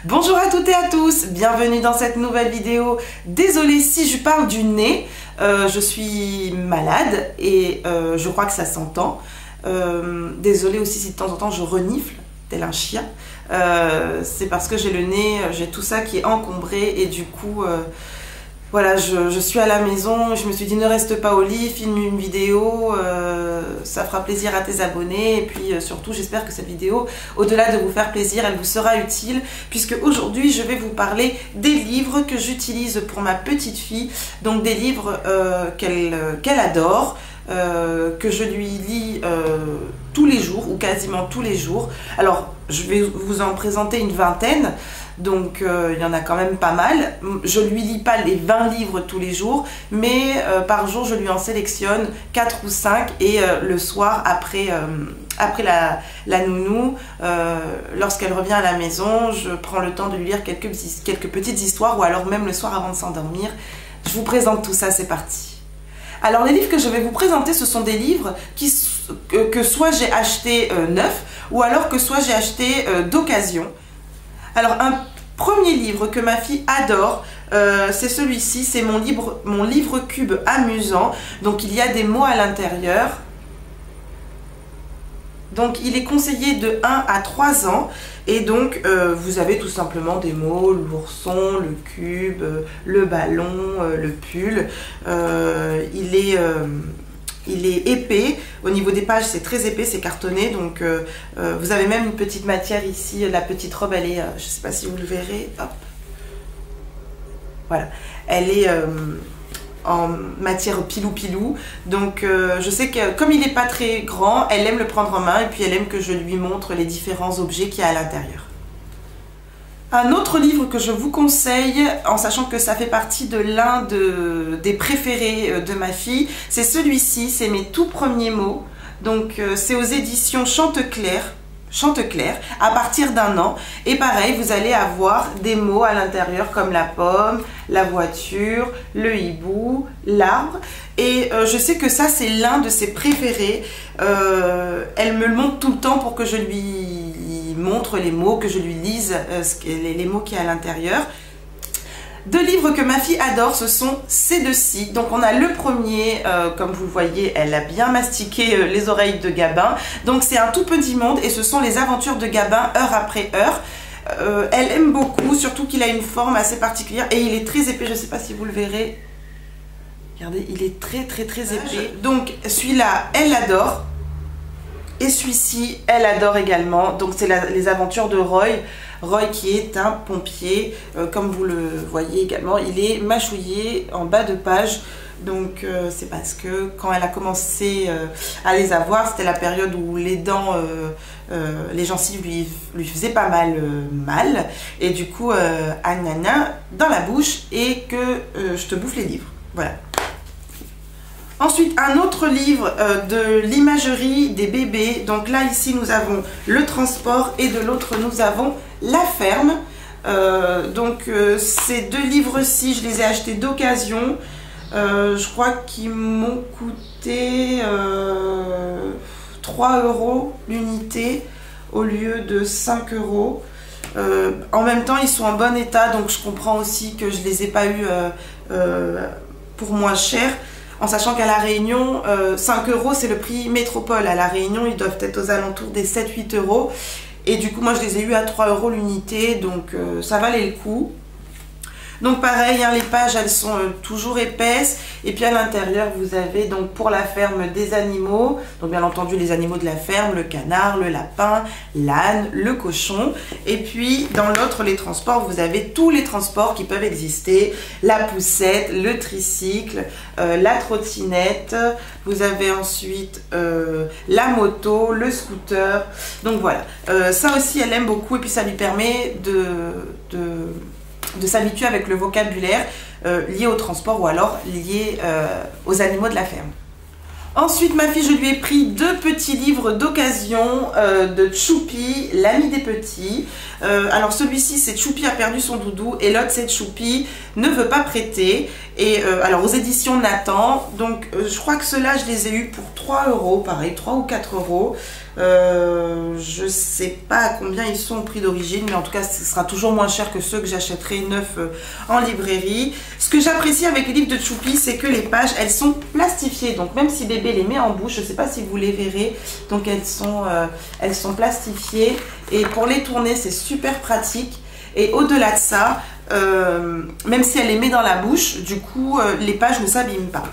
Bonjour à toutes et à tous, bienvenue dans cette nouvelle vidéo. Désolée si je parle du nez, je suis malade et je crois que ça s'entend. Désolée aussi si de temps en temps je renifle tel un chien. C'est parce que j'ai le nez, j'ai tout ça qui est encombré et du coup voilà, je suis à la maison, je me suis dit ne reste pas au lit, filme une vidéo, ça fera plaisir à tes abonnés et puis surtout j'espère que cette vidéo, au-delà de vous faire plaisir, elle vous sera utile puisque aujourd'hui je vais vous parler des livres que j'utilise pour ma petite fille, donc des livres qu'elle adore, que je lui lis tous les jours ou quasiment tous les jours. Alors je vais vous en présenter une vingtaine. Donc il y en a quand même pas mal. Je lui lis pas les 20 livres tous les jours, mais par jour je lui en sélectionne 4 ou 5 et le soir après la nounou, lorsqu'elle revient à la maison, je prends le temps de lui lire quelques petites histoires ou alors même le soir avant de s'endormir. Je vous présente tout ça, c'est parti. Alors les livres que je vais vous présenter, ce sont des livres que soit j'ai acheté neuf ou alors que soit j'ai acheté d'occasion. Alors un premier livre que ma fille adore, c'est celui-ci, c'est mon livre cube amusant. Donc il y a des mots à l'intérieur. Donc il est conseillé de 1 à 3 ans et donc vous avez tout simplement des mots, l'ourson, le cube, le ballon, le pull. Il est épais, au niveau des pages c'est très épais, c'est cartonné, donc vous avez même une petite matière ici, la petite robe elle est, je ne sais pas si vous le verrez, hop, voilà, elle est en matière pilou-pilou, donc je sais que comme il n'est pas très grand, elle aime le prendre en main et puis elle aime que je lui montre les différents objets qu'il y a à l'intérieur. Un autre livre que je vous conseille, en sachant que ça fait partie de l'un des préférés de ma fille, c'est celui-ci, c'est mes tout premiers mots. Donc c'est aux éditions Chanteclair, à partir d'1 an. Et pareil, vous allez avoir des mots à l'intérieur comme la pomme, la voiture, le hibou, l'arbre. Et je sais que ça, c'est l'un de ses préférés. Elle me le montre tout le temps pour que je lui montre les mots, que je lui lise les mots qu'il y a à l'intérieur. Deux livres que ma fille adore, ce sont ces deux-ci. Donc on a le premier, comme vous le voyez, elle a bien mastiqué les oreilles de Gabin. Donc c'est un tout petit monde et ce sont les aventures de Gabin heure après heure. Elle aime beaucoup, surtout qu'il a une forme assez particulière et il est très épais, je ne sais pas si vous le verrez. Regardez, il est très épais. Donc celui-là, elle l'adore. Et celui-ci, elle adore également. Donc c'est les aventures de Roy. Roy qui est un pompier, comme vous le voyez également, il est mâchouillé en bas de page. Donc c'est parce que quand elle a commencé à les avoir, c'était la période où les dents, les gencives lui faisaient pas mal. Et du coup, Anana dans la bouche et que je te bouffe les livres. Voilà. Ensuite, un autre livre de l'imagerie des bébés. Donc là, ici, nous avons le transport et de l'autre, nous avons la ferme. Ces deux livres-ci, je les ai achetés d'occasion. Je crois qu'ils m'ont coûté 3 € l'unité au lieu de 5 €. En même temps, ils sont en bon état, donc je comprends aussi que je ne les ai pas eus pour moins cher. En sachant qu'à La Réunion, 5 € c'est le prix métropole. À La Réunion, ils doivent être aux alentours des 7-8 €. Et du coup, moi, je les ai eus à 3 € l'unité. Donc, ça valait le coup. Donc, pareil, hein, les pages, elles sont toujours épaisses. Et puis, à l'intérieur, vous avez donc pour la ferme des animaux. Donc, bien entendu, les animaux de la ferme, le canard, le lapin, l'âne, le cochon. Et puis, dans l'autre, les transports, vous avez tous les transports qui peuvent exister. La poussette, le tricycle, la trottinette. Vous avez ensuite la moto, le scooter. Donc, voilà. Ça aussi, elle aime beaucoup. Et puis, ça lui permet de s'habituer avec le vocabulaire lié au transport ou alors lié aux animaux de la ferme. Ensuite, ma fille, je lui ai pris 2 petits livres d'occasion de Choupi, l'ami des petits. Alors celui-ci, c'est Choupi a perdu son doudou et l'autre, c'est Choupi ne veut pas prêter. Et alors aux éditions Nathan. Donc je crois que ceux-là, je les ai eus pour 3 €, pareil, 3 ou 4 €. Je sais pas à combien ils sont au prix d'origine, mais en tout cas ce sera toujours moins cher que ceux que j'achèterai neufs en librairie. Ce que j'apprécie avec les livres de Choupi, c'est que les pages, elles sont plastifiées, donc même si bébé les met en bouche, je sais pas si vous les verrez, donc elles sont plastifiées, et pour les tourner c'est super pratique. Et au-delà de ça, même si elle les met dans la bouche, du coup les pages ne s'abîment pas.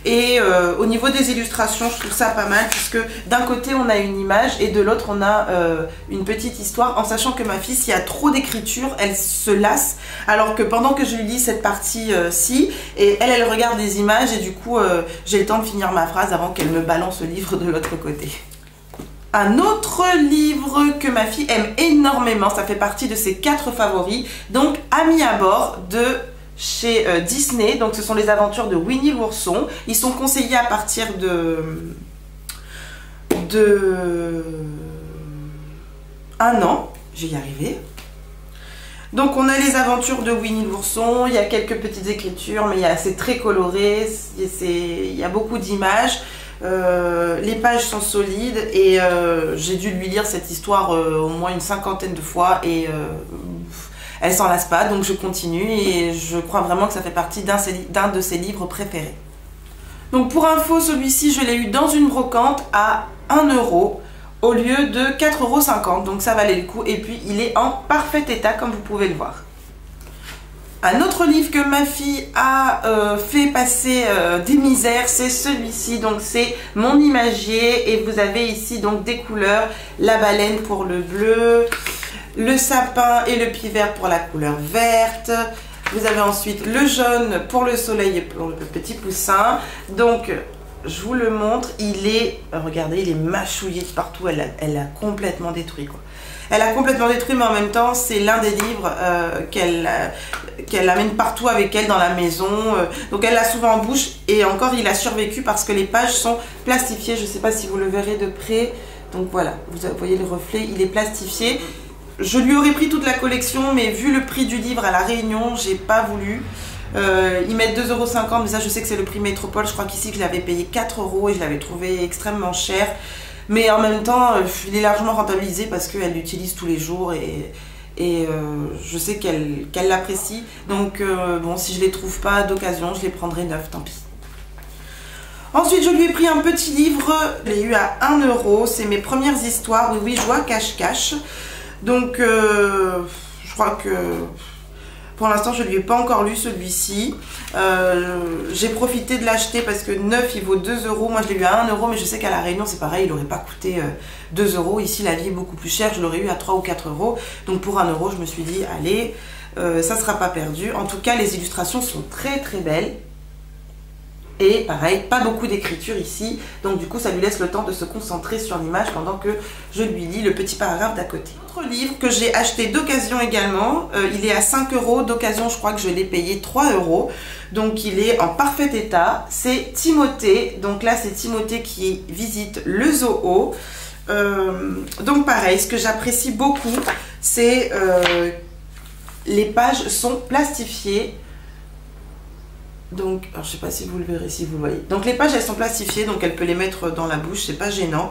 Et au niveau des illustrations, je trouve ça pas mal, puisque d'un côté on a une image et de l'autre on a une petite histoire, en sachant que ma fille, s'il y a trop d'écriture, elle se lasse, alors que pendant que je lui lis cette partie-ci, et elle regarde des images, et du coup j'ai le temps de finir ma phrase avant qu'elle me balance le livre de l'autre côté. Un autre livre que ma fille aime énormément, ça fait partie de ses 4 favoris, donc Amis à bord de chez Disney. Donc ce sont les aventures de Winnie l'ourson. Ils sont conseillés à partir de 1 an. Je vais y arriver. Donc on a les aventures de Winnie l'ourson, il y a quelques petites écritures, mais c'est très coloré, il y a beaucoup d'images. Les pages sont solides et j'ai dû lui lire cette histoire au moins une 50aine de fois et elle s'en lasse pas, donc je continue et je crois vraiment que ça fait partie d'un de ses livres préférés. Donc pour info, celui-ci je l'ai eu dans une brocante à 1 € au lieu de 4,50 €, donc ça valait le coup, et puis il est en parfait état comme vous pouvez le voir. Un autre livre que ma fille a fait passer des misères, c'est celui-ci, donc c'est Mon imagier, et vous avez ici donc des couleurs, la baleine pour le bleu, le sapin et le pivert pour la couleur verte, vous avez ensuite le jaune pour le soleil et pour le petit poussin. Donc je vous le montre, regardez, il est mâchouillé de partout, elle a complètement détruit quoi. Elle a complètement détruit, mais en même temps, c'est l'un des livres qu'elle amène partout avec elle dans la maison. Donc elle l'a souvent en bouche, et encore il a survécu parce que les pages sont plastifiées. Je ne sais pas si vous le verrez de près. Donc voilà, vous voyez le reflet, il est plastifié. Je lui aurais pris toute la collection, mais vu le prix du livre à La Réunion, j'ai pas voulu. Ils mettent 2,50 €, mais ça je sais que c'est le prix Métropole. Je crois qu'ici je l'avais payé 4 € et je l'avais trouvé extrêmement cher. Mais en même temps, il est largement rentabilisé parce qu'elle l'utilise tous les jours et je sais qu'elle l'apprécie. Donc bon, si je ne les trouve pas d'occasion, je les prendrai neufs, tant pis. Ensuite, je lui ai pris un petit livre, je l'ai eu à 1 €, c'est Mes premières histoires, oui, joie, cache-cache. Donc je crois que pour l'instant, je ne lui ai pas encore lu celui-ci. J'ai profité de l'acheter parce que neuf, il vaut 2 €. Moi, je l'ai eu à 1 €, mais je sais qu'à La Réunion, c'est pareil, il n'aurait pas coûté 2 €. Ici, la vie est beaucoup plus chère. Je l'aurais eu à 3 ou 4 €. Donc, pour 1 €, je me suis dit, allez, ça ne sera pas perdu. En tout cas, les illustrations sont très, très belles. Et pareil, pas beaucoup d'écriture ici. Donc, du coup, ça lui laisse le temps de se concentrer sur l'image pendant que je lui lis le petit paragraphe d'à côté. Autre livre que j'ai acheté d'occasion également, il est à 5 €, d'occasion je crois que je l'ai payé 3 €, donc il est en parfait état, c'est Timothée, donc là c'est Timothée qui visite le zoo. Donc pareil, ce que j'apprécie beaucoup, c'est les pages sont plastifiées. Donc, alors je sais pas si vous le verrez, si vous le voyez. Donc les pages elles sont plastifiées, donc elle peut les mettre dans la bouche, c'est pas gênant.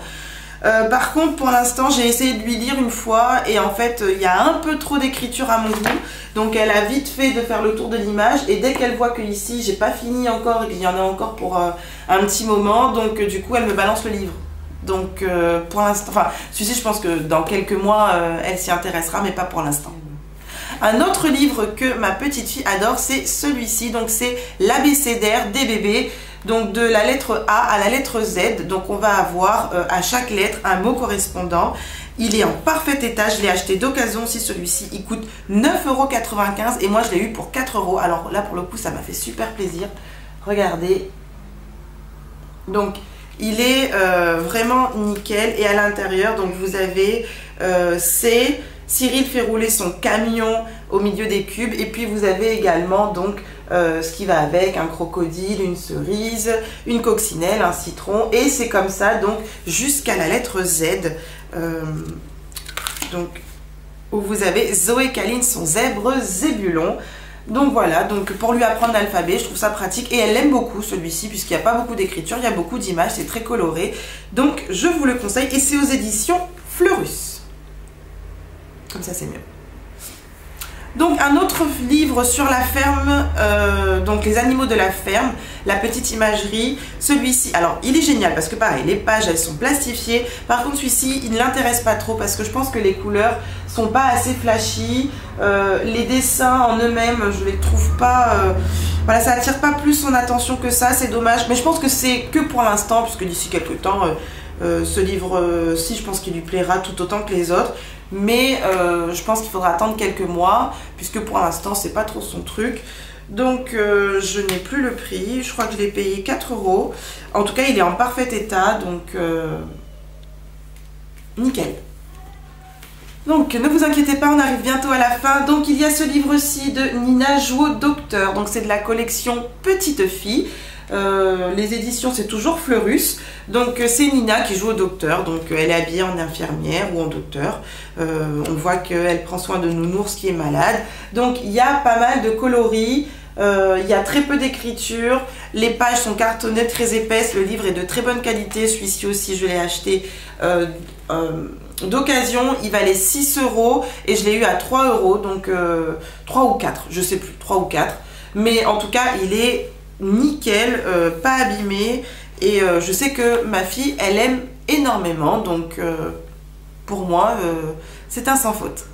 Par contre, pour l'instant, j'ai essayé de lui lire une fois et en fait, il y a un peu trop d'écriture à mon goût. Donc, elle a vite fait de faire le tour de l'image et dès qu'elle voit que ici, j'ai pas fini encore et qu'il y en a encore pour un petit moment, donc du coup, elle me balance le livre. Donc, pour l'instant, enfin, celui-ci, je pense que dans quelques mois, elle s'y intéressera, mais pas pour l'instant. Un autre livre que ma petite fille adore, c'est celui-ci. Donc, c'est l'abécédaire des bébés. Donc de la lettre A à la lettre Z, donc on va avoir à chaque lettre un mot correspondant. Il est en parfait état, je l'ai acheté d'occasion aussi celui-ci, il coûte 9,95 € et moi je l'ai eu pour 4 €. Alors là pour le coup ça m'a fait super plaisir, regardez. Donc il est vraiment nickel et à l'intérieur donc vous avez Cyril fait rouler son camion au milieu des cubes et puis vous avez également donc ce qui va avec, un crocodile, une cerise, une coccinelle, un citron et c'est comme ça donc jusqu'à la lettre Z. Donc où vous avez Zoé Caline, son zèbre Zébulon. Donc voilà, donc pour lui apprendre l'alphabet, je trouve ça pratique. Et elle l'aime beaucoup celui-ci, puisqu'il n'y a pas beaucoup d'écriture, il y a beaucoup d'images, c'est très coloré. Donc je vous le conseille, et c'est aux éditions Fleurus. Comme ça c'est mieux. Donc un autre livre sur la ferme, donc les animaux de la ferme, la petite imagerie. Celui-ci, alors il est génial parce que pareil, les pages elles sont plastifiées. Par contre celui-ci il ne l'intéresse pas trop parce que je pense que les couleurs sont pas assez flashy. Les dessins en eux-mêmes, je les trouve pas, voilà, ça attire pas plus son attention que ça, c'est dommage. Mais je pense que c'est que pour l'instant, puisque d'ici quelques temps, ce livre-ci, je pense qu'il lui plaira tout autant que les autres. Mais je pense qu'il faudra attendre quelques mois, puisque pour l'instant, c'est pas trop son truc. Donc, je n'ai plus le prix. Je crois que je l'ai payé 4 €. En tout cas, il est en parfait état, donc nickel. Donc, ne vous inquiétez pas, on arrive bientôt à la fin. Donc, il y a ce livre-ci de Nina Joue au docteur. Donc, c'est de la collection Petite Fille. Les éditions c'est toujours Fleurus, donc c'est Nina qui joue au docteur, donc elle est habillée en infirmière ou en docteur. On voit qu'elle prend soin de Nounours qui est malade, donc il y a pas mal de coloris, il y a très peu d'écriture, les pages sont cartonnées très épaisses, le livre est de très bonne qualité, celui-ci aussi je l'ai acheté d'occasion, il valait 6 € et je l'ai eu à 3 €, donc 3 ou 4, je sais plus, 3 ou 4, mais en tout cas il est nickel, pas abîmé, et je sais que ma fille elle aime énormément, donc pour moi c'est un sans faute.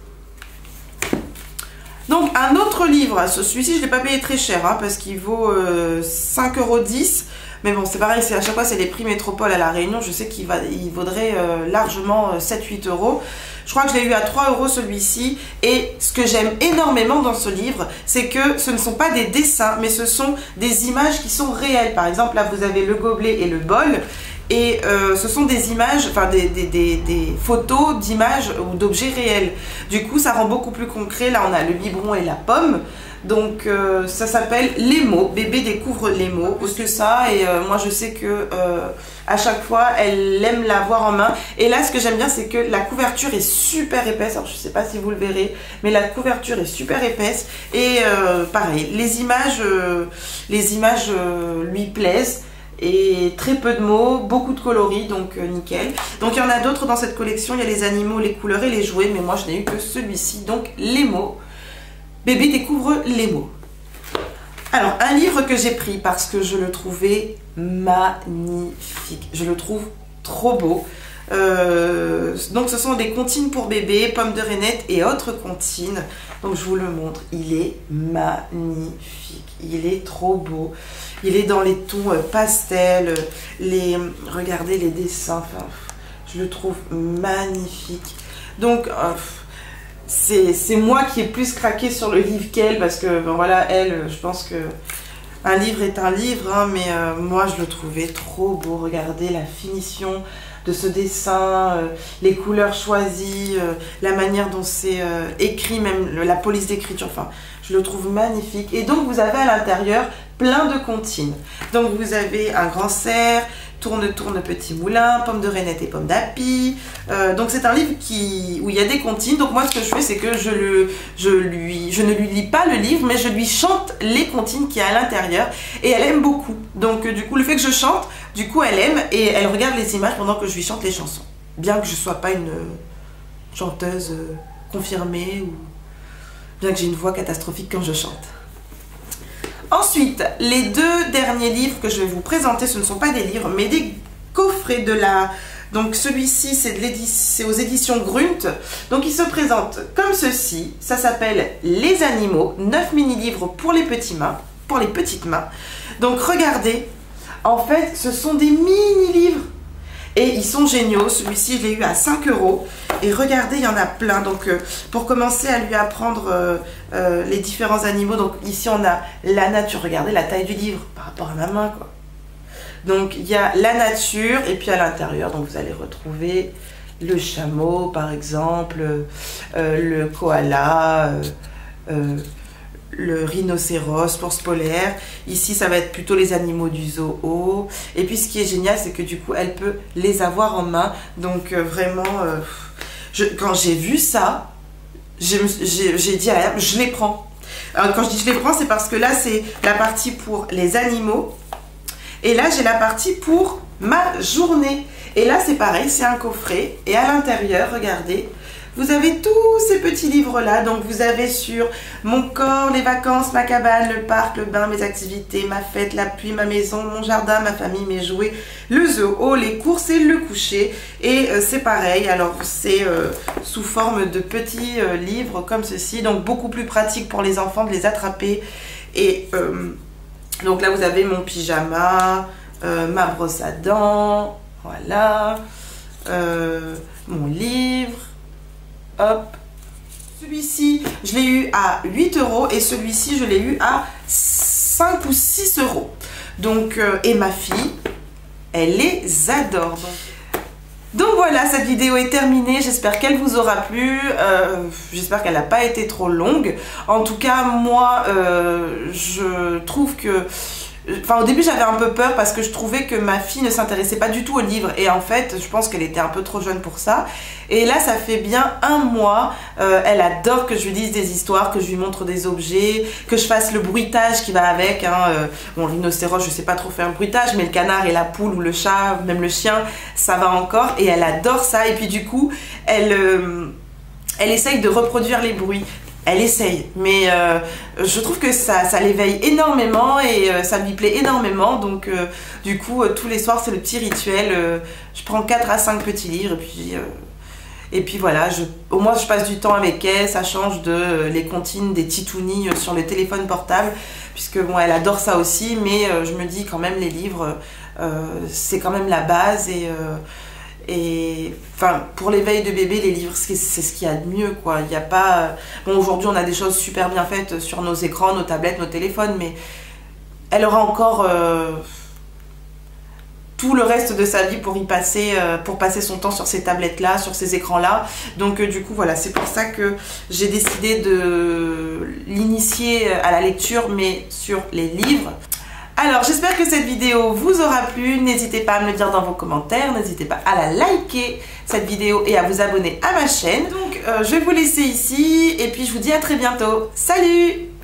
Donc un autre livre, celui-ci je l'ai pas payé très cher hein, parce qu'il vaut 5,10 €, mais bon c'est pareil, à chaque fois c'est les prix métropole à La Réunion, je sais qu'il vaudrait largement 7-8 €. Je crois que je l'ai eu à 3 € celui-ci, et ce que j'aime énormément dans ce livre, c'est que ce ne sont pas des dessins, mais ce sont des images qui sont réelles. Par exemple, là vous avez le gobelet et le bol, et ce sont des images, enfin des photos d'images ou d'objets réels. Du coup, ça rend beaucoup plus concret. Là, on a le biberon et la pomme. Donc ça s'appelle Les mots, bébé découvre les mots, plus que ça, et moi je sais que à chaque fois elle aime l'avoir en main. Et là ce que j'aime bien c'est que la couverture est super épaisse, alors je sais pas si vous le verrez, mais la couverture est super épaisse, et pareil, les images lui plaisent, et très peu de mots, beaucoup de coloris, donc nickel. Donc il y en a d'autres dans cette collection, il y a les animaux, les couleurs et les jouets, mais moi je n'ai eu que celui-ci, donc Les mots. Bébé découvre les mots. Alors, un livre que j'ai pris parce que je le trouvais magnifique. Je le trouve trop beau. Donc, ce sont des comptines pour bébé, pommes de reinette et autres comptines. Donc, je vous le montre. Il est magnifique. Il est trop beau. Il est dans les tons pastels. Regardez les dessins. Enfin, je le trouve magnifique. Donc, c'est moi qui ai plus craqué sur le livre qu'elle, parce que ben voilà, elle, je pense que un livre est un livre, hein, mais moi je le trouvais trop beau. Regardez la finition de ce dessin, les couleurs choisies, la manière dont c'est écrit, même la police d'écriture, enfin je le trouve magnifique. Et donc vous avez à l'intérieur plein de comptines. Donc vous avez un grand cerf, tourne tourne petit moulin, pommes de reinette et pommes d'api. Donc c'est un livre où il y a des comptines. Donc moi ce que je fais c'est que je ne lui lis pas le livre, mais je lui chante les comptines qu'il y a à l'intérieur, et elle aime beaucoup. Donc du coup le fait que je chante, du coup elle aime, et elle regarde les images pendant que je lui chante les chansons. Bien que je ne sois pas une chanteuse confirmée, ou bien que j'ai une voix catastrophique quand je chante. Ensuite, les deux derniers livres que je vais vous présenter, ce ne sont pas des livres, mais des coffrets de la... Donc celui-ci, c'est aux éditions Grunt. Donc il se présente comme ceci. Ça s'appelle Les animaux, 9 mini-livres pour les petites mains. Donc regardez, en fait, ce sont des mini-livres. Et ils sont géniaux. Celui-ci, je l'ai eu à 5 €. Et regardez, il y en a plein. Donc, pour commencer à lui apprendre les différents animaux. Donc, ici, on a la nature. Regardez la taille du livre par rapport à ma main, quoi. Donc, il y a la nature. Et puis, à l'intérieur, donc vous allez retrouver le chameau, par exemple, le koala, le rhinocéros, l'ours polaire. Ici, ça va être plutôt les animaux du zoo. Et puis, ce qui est génial, c'est que du coup, elle peut les avoir en main. Donc, vraiment, quand j'ai vu ça, j'ai dit à elle, je les prends. Alors, quand je dis je les prends, c'est parce que là, c'est la partie pour les animaux. Et là, j'ai la partie pour ma journée. Et là, c'est pareil, c'est un coffret. Et à l'intérieur, regardez, vous avez tous ces petits livres-là. Donc, vous avez sur mon corps, les vacances, ma cabane, le parc, le bain, mes activités, ma fête, la pluie, ma maison, mon jardin, ma famille, mes jouets, le zoo, les courses et le coucher. Et c'est pareil. Alors, c'est sous forme de petits livres comme ceci. Donc, beaucoup plus pratique pour les enfants de les attraper. Et donc là, vous avez mon pyjama, ma brosse à dents, voilà, mon livre. Hop, celui-ci je l'ai eu à 8 € et celui-ci je l'ai eu à 5 ou 6 €. Donc, et ma fille, elle les adore. Donc voilà, cette vidéo est terminée, j'espère qu'elle vous aura plu, j'espère qu'elle n'a pas été trop longue. En tout cas, moi, je trouve que... Enfin, au début, j'avais un peu peur parce que je trouvais que ma fille ne s'intéressait pas du tout au livre. Et en fait, je pense qu'elle était un peu trop jeune pour ça. Et là, ça fait bien un mois. Elle adore que je lui dise des histoires, que je lui montre des objets, que je fasse le bruitage qui va avec. Hein. Bon, le rhinocéros, je sais pas trop faire le bruitage, mais le canard et la poule ou le chat, même le chien, ça va encore. Et elle adore ça. Et puis du coup, elle essaye de reproduire les bruits. Elle essaye, mais je trouve que ça l'éveille énormément et ça lui plaît énormément. Donc du coup, tous les soirs, c'est le petit rituel. Je prends 4 à 5 petits livres et puis voilà, au moins je passe du temps avec elle. Ça change de les comptines des titounis sur le téléphone portable, puisque bon, elle adore ça aussi. Mais je me dis quand même, les livres, c'est quand même la base. Et enfin, pour l'éveil de bébé, les livres, c'est ce qu'il y a de mieux, quoi. Il n'y a pas... Bon, aujourd'hui, on a des choses super bien faites sur nos écrans, nos tablettes, nos téléphones, mais elle aura encore tout le reste de sa vie pour passer son temps sur ces tablettes-là, sur ces écrans-là. Donc, du coup, voilà, c'est pour ça que j'ai décidé de l'initier à la lecture, mais sur les livres. Alors, j'espère que cette vidéo vous aura plu. N'hésitez pas à me le dire dans vos commentaires. N'hésitez pas à la liker, cette vidéo, et à vous abonner à ma chaîne. Donc, je vais vous laisser ici. Et puis, je vous dis à très bientôt. Salut!